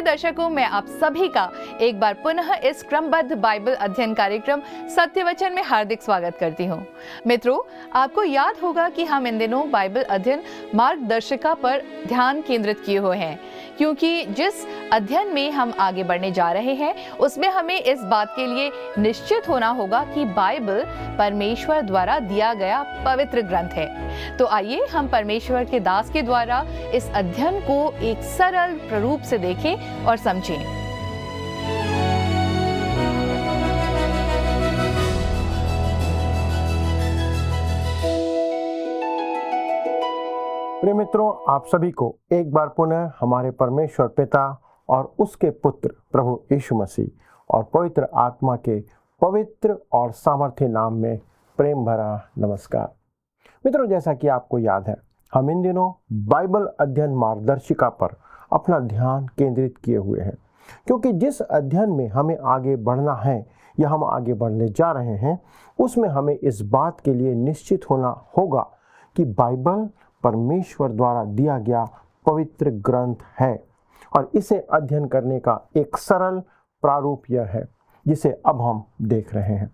दर्शकों, मैं आप सभी का एक बार पुनः इस क्रमबद्ध बाइबल अध्ययन कार्यक्रम सत्य वचन में हार्दिक स्वागत करती हूँ। मित्रों, आपको याद होगा कि हम इन दिनों बाइबल अध्ययन मार्गदर्शिका पर ध्यान केंद्रित किए हुए हैं, क्योंकि जिस अध्ययन में हम आगे बढ़ने जा रहे हैं उसमें हमें इस बात के लिए निश्चित होना होगा कि बाइबल परमेश्वर द्वारा दिया गया पवित्र ग्रंथ है। तो आइए हम परमेश्वर के दास के द्वारा इस अध्ययन को एक सरल प्रारूप से देखें और समझें। प्रिय मित्रों, आप सभी को एक बार पुनः हमारे परमेश्वर पिता और उसके पुत्र प्रभु यीशु मसीह और पवित्र आत्मा के पवित्र और सामर्थ्य नाम में प्रेम भरा नमस्कार। मित्रों, जैसा कि आपको याद है, हम इन दिनों बाइबल अध्ययन मार्गदर्शिका पर अपना ध्यान केंद्रित किए हुए हैं, क्योंकि जिस अध्ययन में हमें आगे बढ़ना है या हम आगे बढ़ने जा रहे हैं, उसमें हमें इस बात के लिए निश्चित होना होगा कि बाइबल परमेश्वर द्वारा दिया गया पवित्र ग्रंथ है और इसे अध्ययन करने का एक सरल प्रारूप यह है जिसे अब हम देख रहे हैं।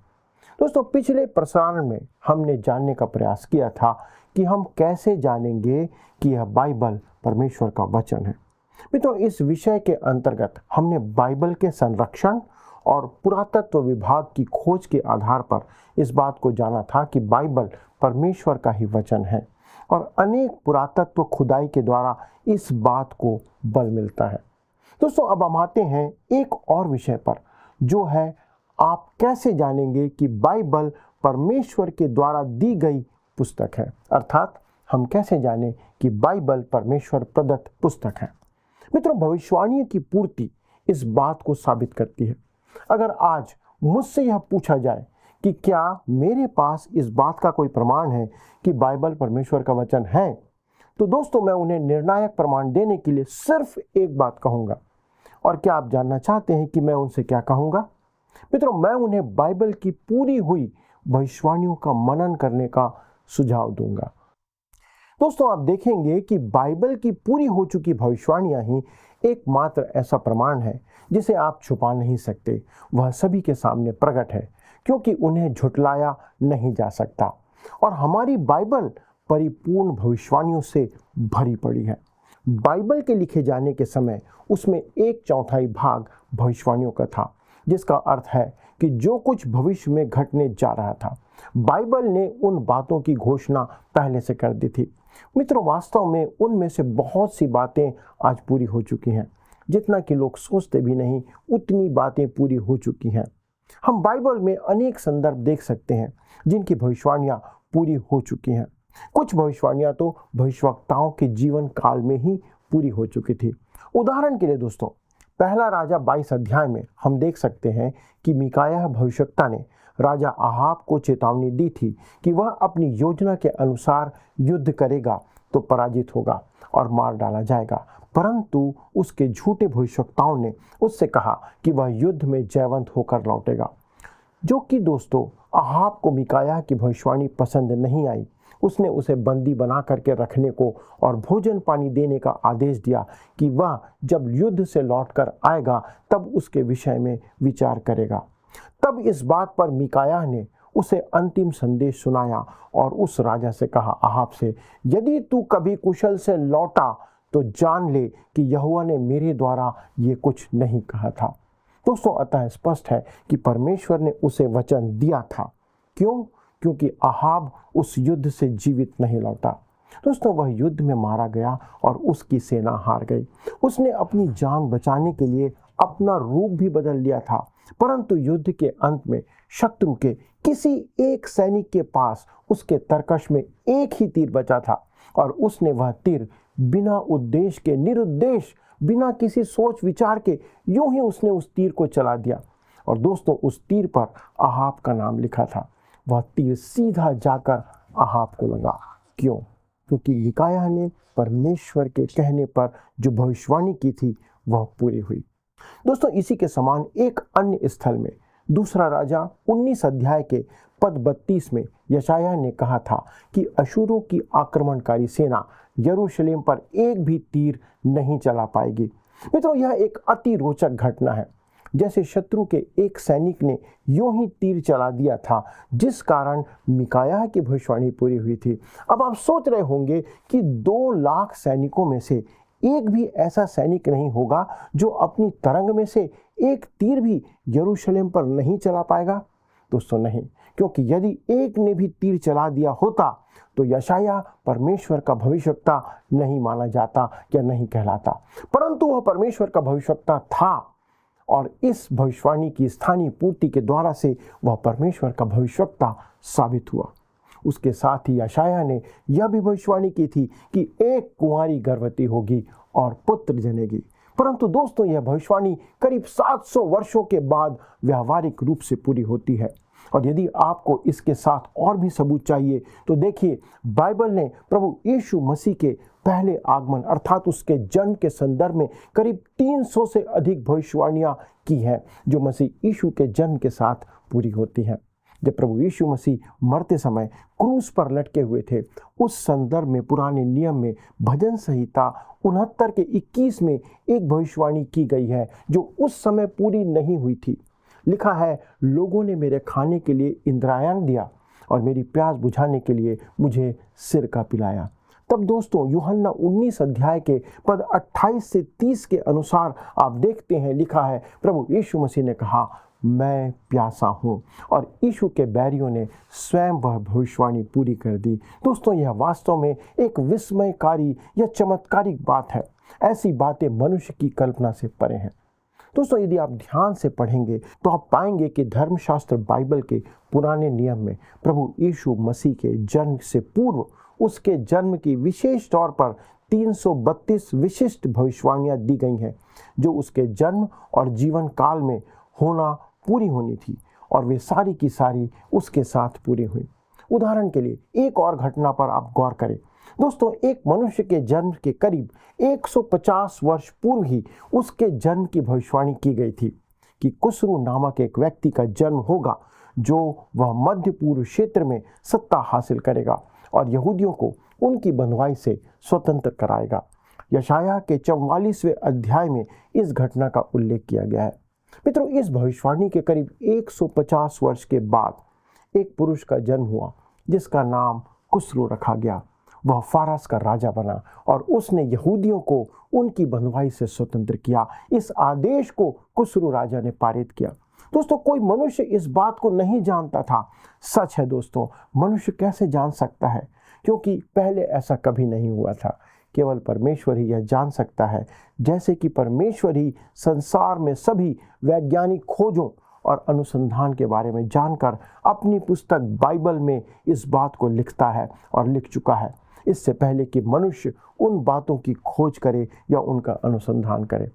दोस्तों, पिछले प्रसारण में हमने जानने का प्रयास किया था कि हम कैसे जानेंगे कि यह बाइबल परमेश्वर का वचन है। मित्रों, इस विषय के अंतर्गत हमने बाइबल के संरक्षण और पुरातत्व विभाग की खोज के आधार पर इस बात को जाना था कि बाइबल परमेश्वर का ही वचन है और अनेक पुरातत्व खुदाई के द्वारा इस बात को बल मिलता है। दोस्तों, अब हम आते हैं एक और विषय पर, जो है आप कैसे जानेंगे कि बाइबल परमेश्वर के द्वारा दी गई पुस्तक है, अर्थात हम कैसे जानें कि बाइबल परमेश्वर प्रदत्त पुस्तक है। मित्रों, भविष्यवाणियों की पूर्ति इस बात को साबित करती है। अगर आज मुझसे यह पूछा जाए कि क्या मेरे पास इस बात का कोई प्रमाण है कि बाइबल परमेश्वर का वचन है, तो दोस्तों मैं उन्हें निर्णायक प्रमाण देने के लिए सिर्फ एक बात कहूँगा। और क्या आप जानना चाहते हैं कि मैं उनसे क्या कहूँगा? मित्रों, मैं उन्हें बाइबल की पूरी हुई भविष्यवाणियों का मनन करने का सुझाव दूंगा। दोस्तों, आप देखेंगे कि बाइबल की पूरी हो चुकी भविष्यवाणियां ही एकमात्र ऐसा प्रमाण है जिसे आप छुपा नहीं सकते। वह सभी के सामने प्रकट है, क्योंकि उन्हें झुटलाया नहीं जा सकता। और हमारी बाइबल परिपूर्ण भविष्यवाणियों से भरी पड़ी है। बाइबल के लिखे जाने के समय उसमें 1/4 भाग भविष्यवाणियों का था, जिसका अर्थ है कि जो कुछ भविष्य में घटने जा रहा था, बाइबल ने उन बातों की घोषणा पहले से कर दी थी। मित्रों, वास्तव में उनमें से बहुत सी बातें आज पूरी हो चुकी हैं। जितना कि लोग सोचते भी नहीं, उतनी बातें पूरी हो चुकी हैं। हम बाइबल में अनेक संदर्भ देख सकते हैं जिनकी भविष्यवाणियां पूरी हो चुकी हैं। कुछ भविष्यवाणियां तो भविष्यवक्ताओं के जीवन काल में ही पूरी हो चुकी थी। उदाहरण के लिए दोस्तों, पहला राजा 22 अध्याय में हम देख सकते हैं कि मीकायाह भविष्यवक्ता ने राजा आहाब को चेतावनी दी थी कि वह अपनी योजना के अनुसार युद्ध करेगा तो पराजित होगा और मार डाला जाएगा, परंतु उसके झूठे भविष्यवक्ताओं ने उससे कहा कि वह युद्ध में जयवंत होकर लौटेगा। जो कि दोस्तों आहाब को मीकायाह की भविष्यवाणी पसंद नहीं आई। उसने उसे बंदी बना करके रखने को और भोजन पानी देने का आदेश दिया कि वह जब युद्ध से लौटकर आएगा तब उसके विषय में विचार करेगा। तब इस बात पर मीकायाह ने उसे अंतिम संदेश सुनाया और उस राजा से कहा, आहाब से, यदि तू कभी कुशल से लौटा तो जान ले कि यहोवा ने मेरे द्वारा ये कुछ नहीं कहा था। दोस्तों, अतः स्पष्ट है कि परमेश्वर ने उसे वचन दिया था। क्यों? क्योंकि आहाब उस युद्ध से जीवित नहीं लौटा। दोस्तों, वह युद्ध में मारा गया और उसकी सेना हार गई। उसने अपनी जान बचाने के लिए अपना रूप भी बदल लिया था, परंतु युद्ध के अंत में शत्रु के किसी एक सैनिक के पास उसके तरकश में एक ही तीर बचा था और उसने वह तीर बिना उद्देश्य के, निरुद्देश, बिना किसी सोच विचार के यूं ही उसने उस तीर को चला दिया। और दोस्तों, उस तीर पर आहाब का नाम लिखा था। वह तीर सीधा जाकर आहाब को लगा। क्यों? क्योंकि मीकायाह ने परमेश्वर के कहने पर जो भविष्यवाणी की थी वह पूरी हुई। दोस्तों, इसी के समान एक अन्य स्थल में दूसरा राजा 19 अध्याय के पद 32 में यशायाह ने कहा था कि अशूरों की आक्रमणकारी सेना यरूशलेम पर एक भी तीर नहीं चला पाएगी। मित्रों, यह एक अति रोचक घटना है। जैसे शत्रु के एक सैनिक ने यूं ही तीर चला दिया था, जिस कारण मिकायाह की भविष्यवाणी पूरी हुई थी। अब आप सोच रहे होंगे कि 2 लाख सैनिकों में से एक भी ऐसा सैनिक नहीं होगा जो अपनी तरंग में से एक तीर भी यरूशलेम पर नहीं चला पाएगा। दोस्तों नहीं, क्योंकि यदि एक ने भी तीर चला दिया होता तो यशायाह परमेश्वर का भविष्यवक्ता नहीं माना जाता या नहीं कहलाता, परंतु वह परमेश्वर का भविष्यवक्ता था और इस भविष्यवाणी की स्थानीय पूर्ति के द्वारा से वह परमेश्वर का भविष्यवक्ता साबित हुआ। उसके साथ ही यशायाह ने यह भी भविष्यवाणी की थी कि एक कुंवारी गर्भवती होगी और पुत्र जनेगी। परंतु दोस्तों, यह भविष्यवाणी करीब 700 वर्षों के बाद व्यावहारिक रूप से पूरी होती है। और यदि आपको इसके साथ और भी सबूत चाहिए तो देखिए, बाइबल ने प्रभु यीशु मसीह के पहले आगमन अर्थात उसके जन्म के संदर्भ में करीब 300 से अधिक भविष्यवाणियां की हैं, जो मसीह यीशु के जन्म के साथ पूरी होती हैं। जब प्रभु यीशु मसीह मरते समय क्रूस पर लटके हुए थे, उस संदर्भ में पुराने नियम में भजन संहिता 69 के 21 में एक भविष्यवाणी की गई है जो उस समय पूरी नहीं हुई थी। लिखा है, लोगों ने मेरे खाने के लिए इंद्रायण दिया और मेरी प्यास बुझाने के लिए मुझे सिरका पिलाया। तब दोस्तों, यूहन्ना 19 अध्याय के पद 28 से 30 के अनुसार आप देखते हैं, लिखा है, प्रभु यीशु मसीह ने कहा, मैं प्यासा हूँ, और यीशु के बैरियों ने स्वयं वह भविष्यवाणी पूरी कर दी। दोस्तों, यह वास्तव में एक विस्मयकारी या चमत्कारिक बात है। ऐसी बातें मनुष्य की कल्पना से परे हैं। दोस्तों, यदि आप ध्यान से पढ़ेंगे तो आप पाएंगे कि धर्मशास्त्र बाइबल के पुराने नियम में प्रभु यीशु मसीह के जन्म से पूर्व उसके जन्म की विशेष तौर पर 332 विशिष्ट भविष्यवाणियां दी गई हैं, जो उसके जन्म और जीवन काल में होना पूरी होनी थी, और वे सारी की सारी उसके साथ पूरी हुई। उदाहरण के लिए एक और घटना पर आप गौर करें। दोस्तों, एक मनुष्य के जन्म के करीब 150 वर्ष पूर्व ही उसके जन्म की भविष्यवाणी की गई थी कि कुसरू नामक एक व्यक्ति का जन्म होगा, जो वह मध्य पूर्व क्षेत्र में सत्ता हासिल करेगा और यहूदियों को उनकी बंधुआई से स्वतंत्र कराएगा। यशायाह के 44वें अध्याय में इस घटना का उल्लेख किया गया है। मित्रों, इस भविष्यवाणी के करीब 150 वर्ष के बाद एक पुरुष का जन्म हुआ जिसका नाम कुसरू रखा गया। वह फारस का राजा बना और उसने यहूदियों को उनकी बंधुआई से स्वतंत्र किया। इस आदेश को कुसरू राजा ने पारित किया। दोस्तों, कोई मनुष्य इस बात को नहीं जानता था। सच है दोस्तों, मनुष्य कैसे जान सकता है, क्योंकि पहले ऐसा कभी नहीं हुआ था। केवल परमेश्वर ही यह जान सकता है, जैसे कि परमेश्वर ही संसार में सभी वैज्ञानिक खोजों और अनुसंधान के बारे में जानकर अपनी पुस्तक बाइबल में इस बात को लिखता है और लिख चुका है, इससे पहले कि मनुष्य उन बातों की खोज करे या उनका अनुसंधान करे।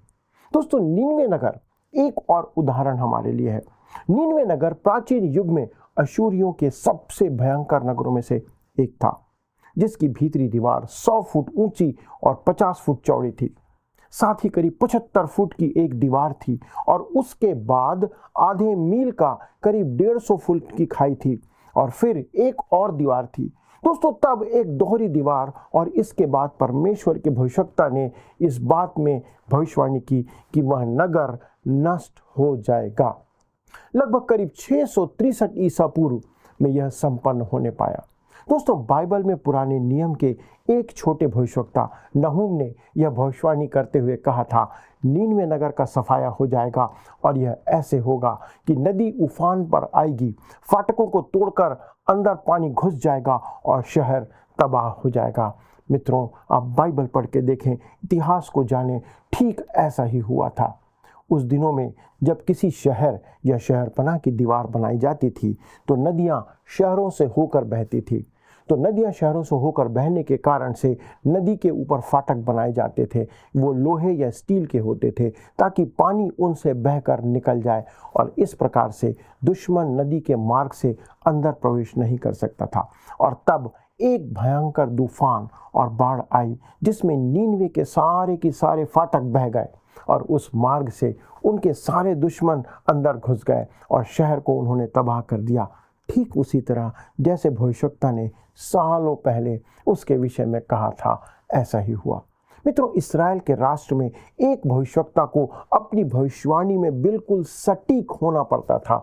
दोस्तों, नीनवे नगर एक और उदाहरण हमारे लिए है। नीनवे नगर प्राचीन युग में अशूरियों के सबसे भयंकर नगरों में से एक था, जिसकी भीतरी दीवार 100 फुट ऊंची और 50 फुट चौड़ी थी। साथ ही करीब 75 फुट की एक दीवार थी और उसके बाद आधे मील का करीब 150 फुट की खाई थी और फिर एक और दीवार थी। दोस्तों, तब एक दोहरी दीवार और इसके बाद परमेश्वर के भविष्यवक्ता ने इस बात में भविष्यवाणी की कि वह नगर नष्ट हो जाएगा। लगभग करीब 663 ईसा पूर्व में यह संपन्न होने पाया। दोस्तों, बाइबल में पुराने नियम के एक छोटे भविष्यवक्ता नहूम ने यह भविष्यवाणी करते हुए कहा था, नीनवे नगर का सफाया हो जाएगा और यह ऐसे होगा कि नदी उफान पर आएगी, फाटकों को तोड़कर अंदर पानी घुस जाएगा और शहर तबाह हो जाएगा। मित्रों, आप बाइबल पढ़ के देखें, इतिहास को जानें, ठीक ऐसा ही हुआ था। उस दिनों में जब किसी शहर या शहरपनाह की दीवार बनाई जाती थी तो नदियां शहरों से होकर बहती थी। तो नदियां शहरों से होकर बहने के कारण से नदी के ऊपर फाटक बनाए जाते थे। वो लोहे या स्टील के होते थे ताकि पानी उनसे बहकर निकल जाए और इस प्रकार से दुश्मन नदी के मार्ग से अंदर प्रवेश नहीं कर सकता था। और तब एक भयंकर तूफान और बाढ़ आई जिसमें नीनवे के सारे फाटक बह गए और उस मार्ग से उनके सारे दुश्मन अंदर घुस गए और शहर को उन्होंने तबाह कर दिया। ठीक उसी तरह जैसे भविष्यवक्ता ने सालों पहले उसके विषय में कहा था, ऐसा ही हुआ। मित्रों, इस्राएल के राष्ट्र में एक भविष्यवक्ता को अपनी भविष्यवाणी में बिल्कुल सटीक होना पड़ता था।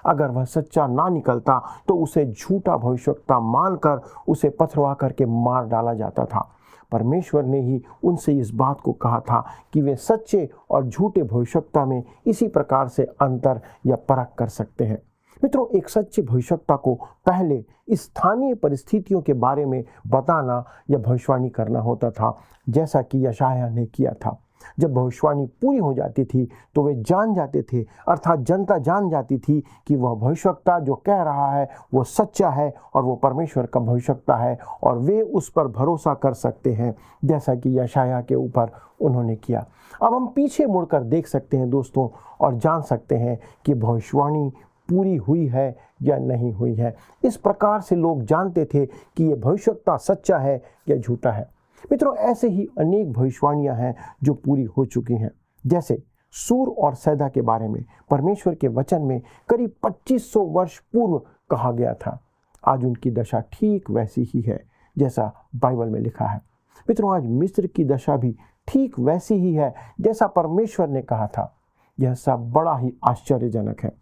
अगर वह सच्चा ना निकलता तो उसे झूठा भविष्यवक्ता मानकर उसे पथरवा करके मार डाला जाता था। परमेश्वर ने ही उनसे इस बात को कहा था कि वे सच्चे और झूठे भविष्यवक्ता में इसी प्रकार से अंतर या परख कर सकते हैं। मित्रों, एक सच्चे भविष्यवक्ता को पहले स्थानीय परिस्थितियों के बारे में बताना या भविष्यवाणी करना होता था, जैसा कि यशायाह ने किया था। जब भविष्यवाणी पूरी हो जाती थी तो वे जान जाते थे, अर्थात जनता जान जाती थी कि वह भविष्यवक्ता जो कह रहा है वो सच्चा है और वो परमेश्वर का भविष्यवक्ता है, और वे उस पर भरोसा कर सकते हैं, जैसा कि यशायाह के ऊपर उन्होंने किया। अब हम पीछे मुड़कर देख सकते हैं दोस्तों, और जान सकते हैं कि भविष्यवाणी पूरी हुई है या नहीं हुई है। इस प्रकार से लोग जानते थे कि ये भविष्यवक्ता सच्चा है या झूठा है। मित्रों, ऐसे ही अनेक भविष्यवाणियां हैं जो पूरी हो चुकी हैं। जैसे सूर और सैदा के बारे में परमेश्वर के वचन में करीब 2500 वर्ष पूर्व कहा गया था। आज उनकी दशा ठीक वैसी ही है जैसा बाइबल में लिखा है। मित्रों, आज मिस्र की दशा भी ठीक वैसी ही है जैसा परमेश्वर ने कहा था। यह सब बड़ा ही आश्चर्यजनक है।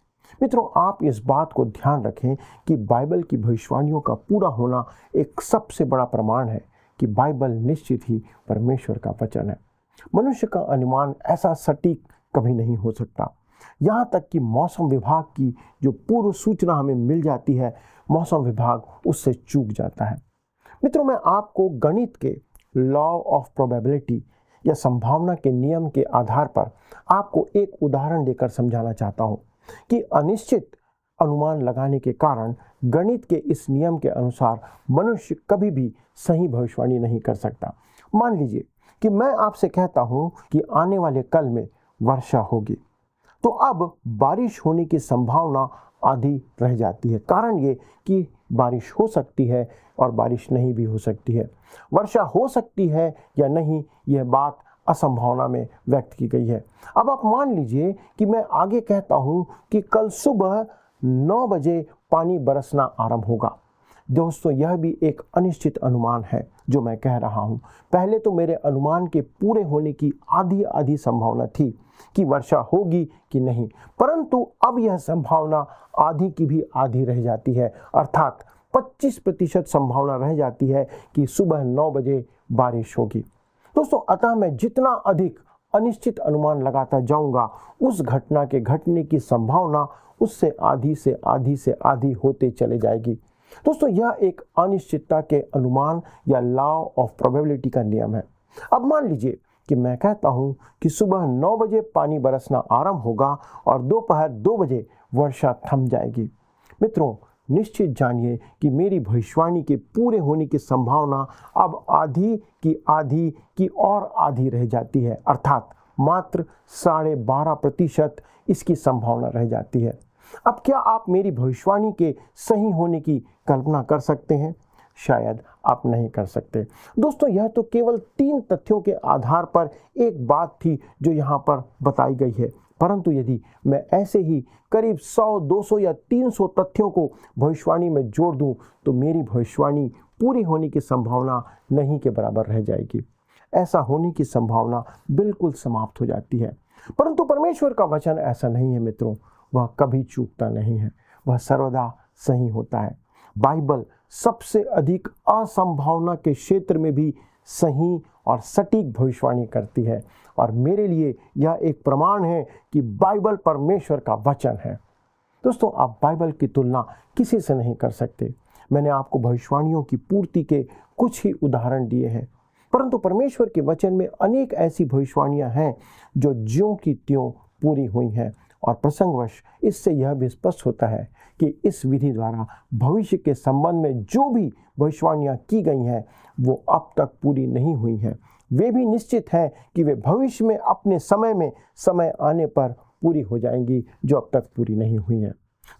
मित्रों, आप इस बात को ध्यान रखें कि बाइबल की भविष्यवाणियों का पूरा होना एक सबसे बड़ा प्रमाण है कि बाइबल निश्चित ही परमेश्वर का वचन है। मनुष्य का अनुमान ऐसा सटीक कभी नहीं हो सकता। यहाँ तक कि मौसम विभाग की जो पूर्व सूचना हमें मिल जाती है, मौसम विभाग उससे चूक जाता है। मित्रों, मैं आपको गणित के लॉ ऑफ प्रोबेबिलिटी या संभावना के नियम के आधार पर आपको एक उदाहरण देकर समझाना चाहता हूँ कि अनिश्चित अनुमान लगाने के कारण गणित के इस नियम के अनुसार मनुष्य कभी भी सही भविष्यवाणी नहीं कर सकता। मान लीजिए कि मैं आपसे कहता हूं कि आने वाले कल में वर्षा होगी, तो अब बारिश होने की संभावना आधी रह जाती है। कारण ये कि बारिश हो सकती है और बारिश नहीं भी हो सकती है। वर्षा हो सकती है या नहीं, यह बात असंभावना में व्यक्त की गई है। अब आप मान लीजिए कि मैं आगे कहता हूं कि कल सुबह 9 बजे पानी बरसना आरंभ होगा। दोस्तों, यह भी एक अनिश्चित अनुमान है जो मैं कह रहा हूं। पहले तो मेरे अनुमान के पूरे होने की आधी आधी संभावना थी कि वर्षा होगी कि नहीं, परंतु अब यह संभावना आधी की भी आधी रह जाती है, अर्थात 25% संभावना रह जाती है कि सुबह 9 बजे बारिश होगी। दोस्तों, अतः मैं जितना अधिक अनिश्चित अनुमान लगाता जाऊंगा, उस घटना के घटने की संभावना उससे आधी से आधी से आधी होते चले जाएगी। दोस्तों, यह एक अनिश्चितता के अनुमान या लॉ ऑफ प्रोबेबिलिटी का नियम है। अब मान लीजिए कि मैं कहता हूं कि सुबह 9 बजे पानी बरसना आरंभ होगा और दोपहर 2 बजे वर्षा थम जाएगी। मित्रों, निश्चित जानिए कि मेरी भविष्यवाणी के पूरे होने की संभावना अब आधी की और आधी रह जाती है, अर्थात मात्र 12.5% इसकी संभावना रह जाती है। अब क्या आप मेरी भविष्यवाणी के सही होने की कल्पना कर सकते हैं? शायद आप नहीं कर सकते। दोस्तों, यह तो केवल 3 तथ्यों के आधार पर एक बात थी जो यहाँ पर बताई गई है, परंतु यदि मैं ऐसे ही करीब 100, 200 या 300 तथ्यों को भविष्यवाणी में जोड़ दूं तो मेरी भविष्यवाणी पूरी होने की संभावना नहीं के बराबर रह जाएगी। ऐसा होने की संभावना बिल्कुल समाप्त हो जाती है। परंतु परमेश्वर का वचन ऐसा नहीं है मित्रों, वह कभी चूकता नहीं है, वह सर्वदा सही होता है। बाइबल सबसे अधिक असंभावना के क्षेत्र में भी सही और सटीक भविष्यवाणी करती है, और मेरे लिए यह एक प्रमाण है कि बाइबल परमेश्वर का वचन है। दोस्तों, आप बाइबल की तुलना किसी से नहीं कर सकते। मैंने आपको भविष्यवाणियों की पूर्ति के कुछ ही उदाहरण दिए हैं, परंतु परमेश्वर के वचन में अनेक ऐसी भविष्यवाणियां हैं जो ज्यों की त्यों पूरी हुई हैं, और प्रसंगवश इससे यह भी स्पष्ट होता है कि इस विधि द्वारा भविष्य के संबंध में जो भी भविष्यवाणियां की गई हैं वो अब तक पूरी नहीं हुई हैं। वे भी निश्चित हैं कि वे भविष्य में अपने समय आने पर पूरी हो जाएंगी जो अब तक पूरी नहीं हुई हैं।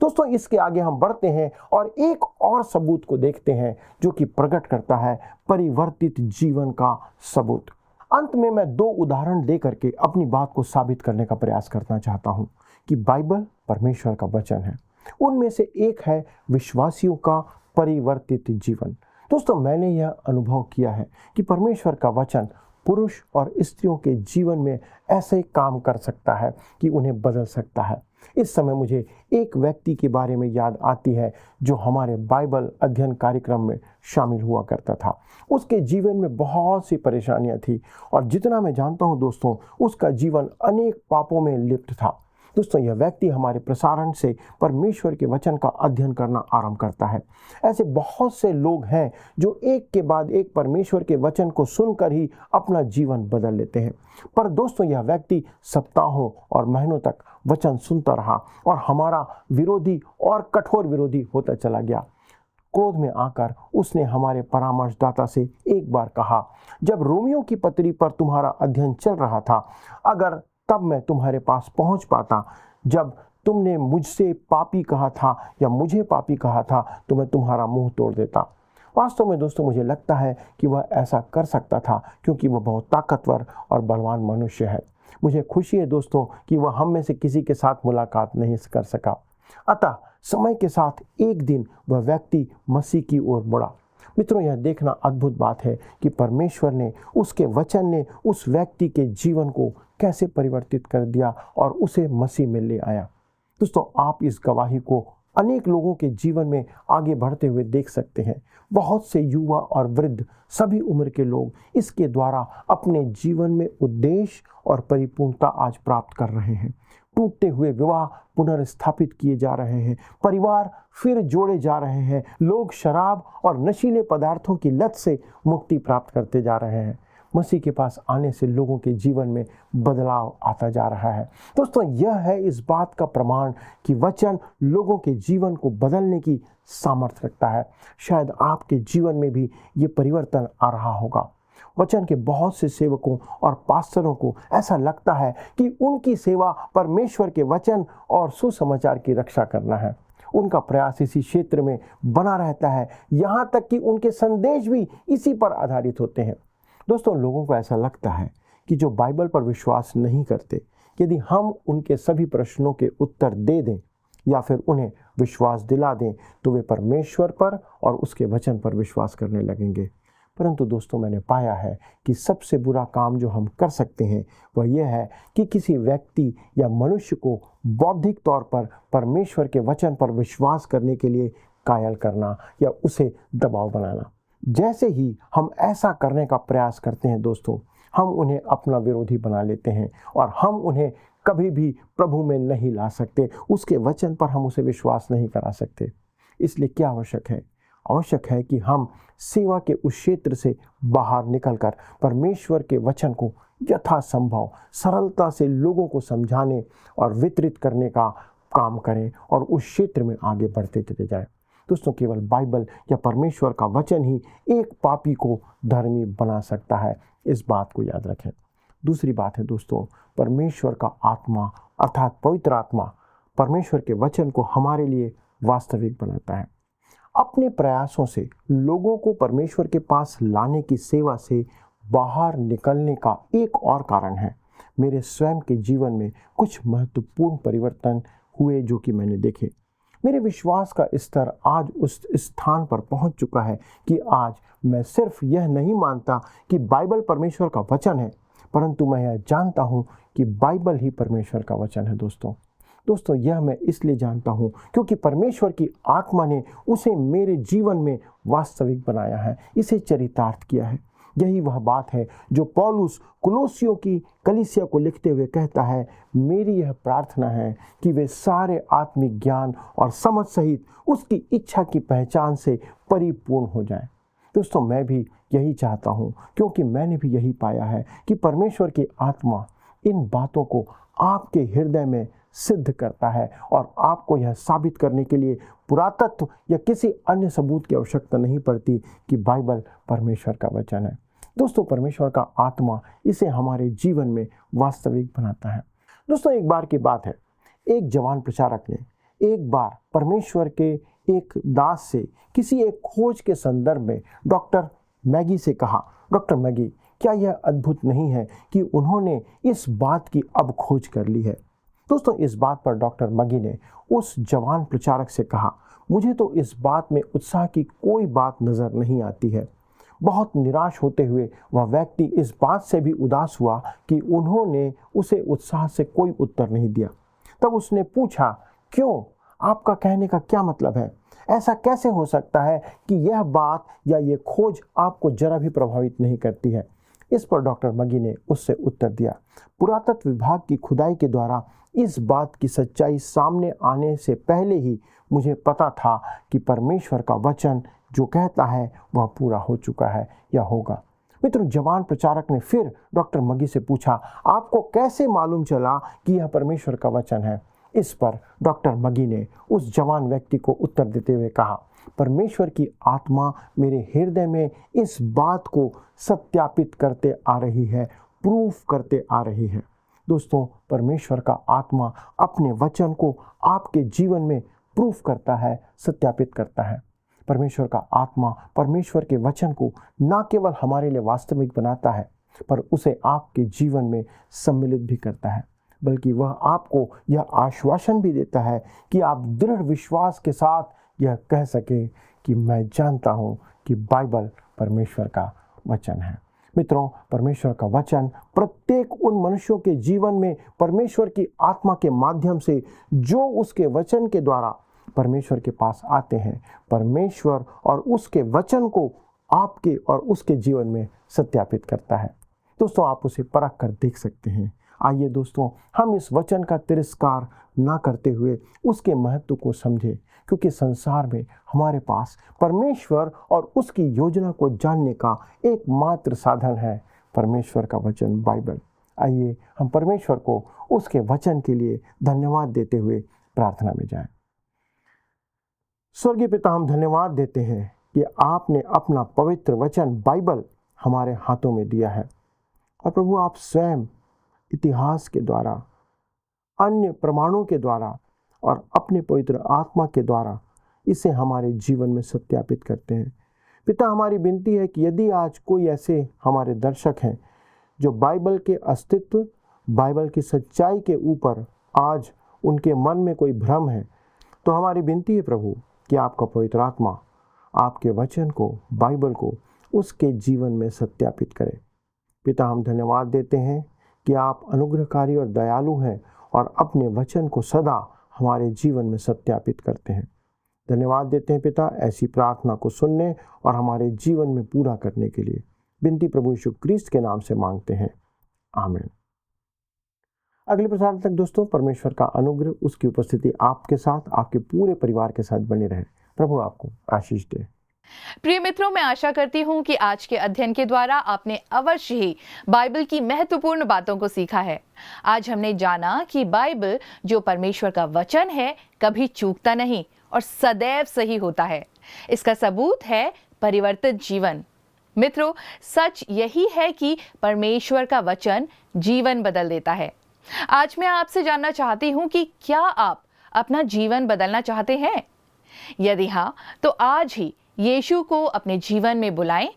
दोस्तों, इसके आगे हम बढ़ते हैं और एक और सबूत को देखते हैं जो कि प्रकट करता है परिवर्तित जीवन का सबूत। अंत में मैं 2 उदाहरण दे करके अपनी बात को साबित करने का प्रयास करना चाहता हूं कि बाइबल परमेश्वर का वचन है। उनमें से एक है विश्वासियों का परिवर्तित जीवन। दोस्तों, मैंने यह अनुभव किया है कि परमेश्वर का वचन पुरुष और स्त्रियों के जीवन में ऐसे काम कर सकता है कि उन्हें बदल सकता है। इस समय मुझे एक व्यक्ति के बारे में याद आती है जो हमारे बाइबल अध्ययन कार्यक्रम में शामिल हुआ करता था। उसके जीवन में बहुत सी परेशानियां थी और जितना मैं जानता हूं दोस्तों, उसका जीवन अनेक पापों में लिप्त था। दोस्तों, यह व्यक्ति हमारे प्रसारण से परमेश्वर के वचन का अध्ययन करना आरंभ करता है। ऐसे बहुत से लोग हैं जो एक के बाद एक परमेश्वर के वचन को सुनकर ही अपना जीवन बदल लेते हैं। पर दोस्तों, यह व्यक्ति सप्ताहों और महीनों तक वचन सुनता रहा और हमारा विरोधी और कठोर विरोधी होता चला गया। क्रोध में आकर उसने हमारे परामर्शदाता से एक बार कहा, जब रोमियो की पत्री पर तुम्हारा अध्ययन चल रहा था, अगर तब मैं तुम्हारे पास पहुंच पाता, जब तुमने मुझसे पापी कहा था या मुझे पापी कहा था, तो मैं तुम्हारा मुंह तोड़ देता। वास्तव में दोस्तों, मुझे लगता है कि वह ऐसा कर सकता था क्योंकि वह बहुत ताकतवर और बलवान मनुष्य है। मुझे खुशी है दोस्तों कि वह हम में से किसी के साथ मुलाकात नहीं कर सका। अतः समय के साथ एक दिन वह व्यक्ति मसीह की ओर मुड़ा। मित्रों, यह देखना अद्भुत बात है कि परमेश्वर ने, उसके वचन ने उस व्यक्ति के जीवन को कैसे परिवर्तित कर दिया और उसे मसीह में ले आया। दोस्तों, आप इस गवाही को अनेक लोगों के जीवन में आगे बढ़ते हुए देख सकते हैं। बहुत से युवा और वृद्ध, सभी उम्र के लोग इसके द्वारा अपने जीवन में उद्देश्य और परिपूर्णता आज प्राप्त कर रहे हैं। टूटे हुए विवाह पुनर्स्थापित किए जा रहे हैं, परिवार फिर जोड़े जा रहे हैं, लोग शराब और नशीले पदार्थों की लत से मुक्ति प्राप्त करते जा रहे हैं। मसीह के पास आने से लोगों के जीवन में बदलाव आता जा रहा है। दोस्तों, यह है इस बात का प्रमाण कि वचन लोगों के जीवन को बदलने की सामर्थ्य रखता है। शायद आपके जीवन में भी ये परिवर्तन आ रहा होगा। वचन के बहुत से सेवकों और पास्टरों को ऐसा लगता है कि उनकी सेवा परमेश्वर के वचन और सुसमाचार की रक्षा करना है। उनका प्रयास इसी क्षेत्र में बना रहता है, यहाँ तक कि उनके संदेश भी इसी पर आधारित होते हैं। दोस्तों, लोगों को ऐसा लगता है कि जो बाइबल पर विश्वास नहीं करते, यदि हम उनके सभी प्रश्नों के उत्तर दे दें या फिर उन्हें विश्वास दिला दें, तो वे परमेश्वर पर और उसके वचन पर विश्वास करने लगेंगे। परंतु दोस्तों, मैंने पाया है कि सबसे बुरा काम जो हम कर सकते हैं वह यह है कि किसी व्यक्ति या मनुष्य को बौद्धिक तौर पर परमेश्वर के वचन पर विश्वास करने के लिए कायल करना या उसे दबाव बनाना। जैसे ही हम ऐसा करने का प्रयास करते हैं दोस्तों, हम उन्हें अपना विरोधी बना लेते हैं और हम उन्हें कभी भी प्रभु में नहीं ला सकते। उसके वचन पर हम उसे विश्वास नहीं करा सकते। इसलिए क्या आवश्यक है? आवश्यक है कि हम सेवा के उस क्षेत्र से बाहर निकलकर परमेश्वर के वचन को यथासंभव सरलता से लोगों को समझाने और वितरित करने का काम करें और उस क्षेत्र में आगे बढ़ते चले जाएं। दोस्तों, केवल बाइबल या परमेश्वर का वचन ही एक पापी को धर्मी बना सकता है। इस बात को याद रखें। दूसरी बात है दोस्तों, परमेश्वर का आत्मा अर्थात पवित्र आत्मा परमेश्वर के वचन को हमारे लिए वास्तविक बनाता है। अपने प्रयासों से लोगों को परमेश्वर के पास लाने की सेवा से बाहर निकलने का एक और कारण है। मेरे स्वयं के जीवन में कुछ महत्वपूर्ण परिवर्तन हुए जो कि मैंने देखे। मेरे विश्वास का स्तर आज उस स्थान पर पहुंच चुका है कि आज मैं सिर्फ यह नहीं मानता कि बाइबल परमेश्वर का वचन है, परंतु मैं यह जानता हूं कि बाइबल ही परमेश्वर का वचन है। दोस्तों, यह मैं इसलिए जानता हूं क्योंकि परमेश्वर की आत्मा ने उसे मेरे जीवन में वास्तविक बनाया है, इसे चरितार्थ किया है। यही वह बात है जो पौलुस कुलोसियों की कलीसिया को लिखते हुए कहता है, मेरी यह प्रार्थना है कि वे सारे आत्मिक ज्ञान और समझ सहित उसकी इच्छा की पहचान से परिपूर्ण हो जाएं। दोस्तों, मैं भी यही चाहता हूं क्योंकि मैंने भी यही पाया है कि परमेश्वर की आत्मा इन बातों को आपके हृदय में सिद्ध करता है और आपको यह साबित करने के लिए पुरातत्व या किसी अन्य सबूत की आवश्यकता नहीं पड़ती कि बाइबल परमेश्वर का वचन है। दोस्तों, परमेश्वर का आत्मा इसे हमारे जीवन में वास्तविक बनाता है। दोस्तों, एक बार की बात है, एक जवान प्रचारक ने एक बार परमेश्वर के एक दास से किसी एक खोज के संदर्भ में डॉक्टर मैगी से कहा, डॉक्टर मैगी, क्या यह अद्भुत नहीं है कि उन्होंने इस बात की अब खोज कर ली है। दोस्तों, इस बात पर डॉक्टर मैगी ने उस जवान प्रचारक से कहा, मुझे तो इस बात में उत्साह की कोई बात नज़र नहीं आती है। बहुत निराश होते हुए वह व्यक्ति इस बात से भी उदास हुआ कि उन्होंने उसे उत्साह से कोई उत्तर नहीं दिया। तब उसने पूछा, क्यों? आपका कहने का क्या मतलब है? ऐसा कैसे हो सकता है कि यह बात या ये खोज आपको जरा भी प्रभावित नहीं करती है? इस पर डॉक्टर मगी ने उससे उत्तर दिया, पुरातत्व विभाग की खुदाई के द्वारा इस बात की सच्चाई सामने आने से पहले ही मुझे पता था कि परमेश्वर का वचन जो कहता है वह पूरा हो चुका है या होगा। मित्रों, जवान प्रचारक ने फिर डॉक्टर मगी से पूछा, आपको कैसे मालूम चला कि यह परमेश्वर का वचन है? इस पर डॉक्टर मगी ने उस जवान व्यक्ति को उत्तर देते हुए कहा, परमेश्वर की आत्मा मेरे हृदय में इस बात को सत्यापित करते आ रही है, प्रूफ करते आ रही है। दोस्तों, परमेश्वर का आत्मा अपने वचन को आपके जीवन में प्रूफ करता है, सत्यापित करता है। परमेश्वर का आत्मा परमेश्वर के वचन को न केवल हमारे लिए वास्तविक बनाता है, पर उसे आपके जीवन में सम्मिलित भी करता है, बल्कि वह आपको यह आश्वासन भी देता है कि आप दृढ़ विश्वास के साथ यह कह सके कि मैं जानता हूँ कि बाइबल परमेश्वर का वचन है। मित्रों, परमेश्वर का वचन प्रत्येक उन मनुष्यों के जीवन में परमेश्वर की आत्मा के माध्यम से जो उसके वचन के द्वारा परमेश्वर के पास आते हैं, परमेश्वर और उसके वचन को आपके और उसके जीवन में सत्यापित करता है। दोस्तों, आप उसे परख कर देख सकते हैं। आइए दोस्तों, हम इस वचन का तिरस्कार ना करते हुए उसके महत्व को समझें, क्योंकि संसार में हमारे पास परमेश्वर और उसकी योजना को जानने का एकमात्र साधन है परमेश्वर का वचन बाइबल। आइए हम परमेश्वर को उसके वचन के लिए धन्यवाद देते हुए प्रार्थना में जाएं। स्वर्गीय पिता, हम धन्यवाद देते हैं कि आपने अपना पवित्र वचन बाइबल हमारे हाथों में दिया है। और प्रभु, आप स्वयं इतिहास के द्वारा, अन्य प्रमाणों के द्वारा और अपने पवित्र आत्मा के द्वारा इसे हमारे जीवन में सत्यापित करते हैं। पिता, हमारी विनती है कि यदि आज कोई ऐसे हमारे दर्शक हैं जो बाइबल के अस्तित्व, बाइबल की सच्चाई के ऊपर आज उनके मन में कोई भ्रम है, तो हमारी विनती है प्रभु कि आपका पवित्र आत्मा आपके वचन को, बाइबल को उसके जीवन में सत्यापित करे। पिता, हम धन्यवाद देते हैं कि आप अनुग्रहकारी और दयालु हैं और अपने वचन को सदा हमारे जीवन में सत्यापित करते हैं। धन्यवाद देते हैं पिता, ऐसी प्रार्थना को सुनने और हमारे जीवन में पूरा करने के लिए। विनती प्रभु यीशु क्रिस्त के नाम से मांगते हैं, आमीन। अगले प्रसारण तक दोस्तों, परमेश्वर का अनुग्रह, उसकी उपस्थिति आपके साथ, आपके पूरे परिवार के साथ बनी रहे। प्रभु आपको आशीष दे। प्रिय मित्रों, मैं आशा करती हूँ कि आज के अध्ययन के द्वारा आपने अवश्य ही बाइबल की महत्वपूर्ण बातों को सीखा है। आज हमने जाना कि बाइबल जो परमेश्वर का वचन है, कभी चूकता नहीं और सदैव सही होता है। इसका सबूत है परिवर्तित जीवन। मित्रों, सच यही है कि परमेश्वर का वचन जीवन बदल देता है। आज मैं आपसे जानना चाहती हूँ कि क्या आप अपना जीवन बदलना चाहते हैं? यदि हाँ, तो आज ही यीशु को अपने जीवन में बुलाएं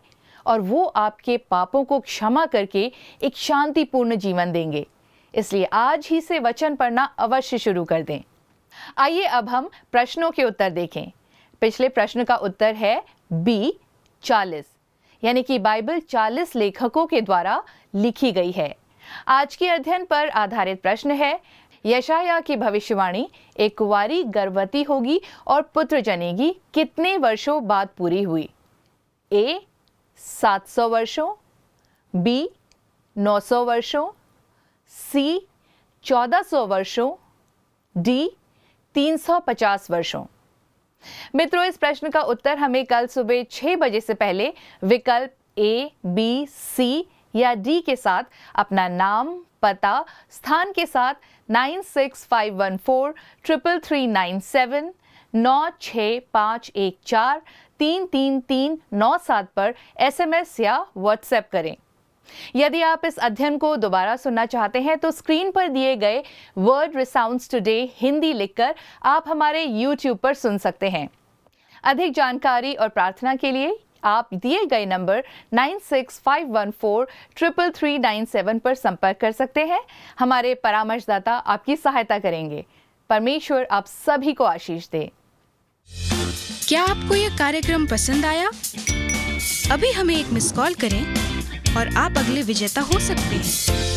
और वो आपके पापों को क्षमा करके एक शांतिपूर्ण जीवन देंगे। इसलिए आज ही से वचन पढ़ना अवश्य शुरू कर दें। आइए अब हम प्रश्नों के उत्तर देखें। पिछले प्रश्न का उत्तर है बी 40, यानी कि बाइबल 40 लेखकों के द्वारा लिखी गई है। आज के अध्ययन पर आधारित प्रश्न है, यशायाह की भविष्यवाणी एक कुंवारी गर्भवती होगी और पुत्र जनेगी कितने वर्षों बाद पूरी हुई? ए 700 वर्षों, बी 900 वर्षों, सी 1400 वर्षों, डी 350 वर्षों। मित्रों, इस प्रश्न का उत्तर हमें कल सुबह 6 बजे से पहले विकल्प ए, बी, सी या डी के साथ अपना नाम, पता, स्थान के साथ 9651433397 965143397 पर SMS या WhatsApp करें। यदि आप इस अध्ययन को दोबारा सुनना चाहते हैं तो स्क्रीन पर दिए गए वर्ड रिसाउंड्स टुडे हिंदी लिखकर आप हमारे YouTube पर सुन सकते हैं। अधिक जानकारी और प्रार्थना के लिए आप दिए गए नंबर 9651433397 पर संपर्क कर सकते हैं। हमारे परामर्शदाता आपकी सहायता करेंगे। परमेश्वर आप सभी को आशीष दे। क्या आपको यह कार्यक्रम पसंद आया? अभी हमें एक मिस कॉल करें और आप अगले विजेता हो सकते हैं।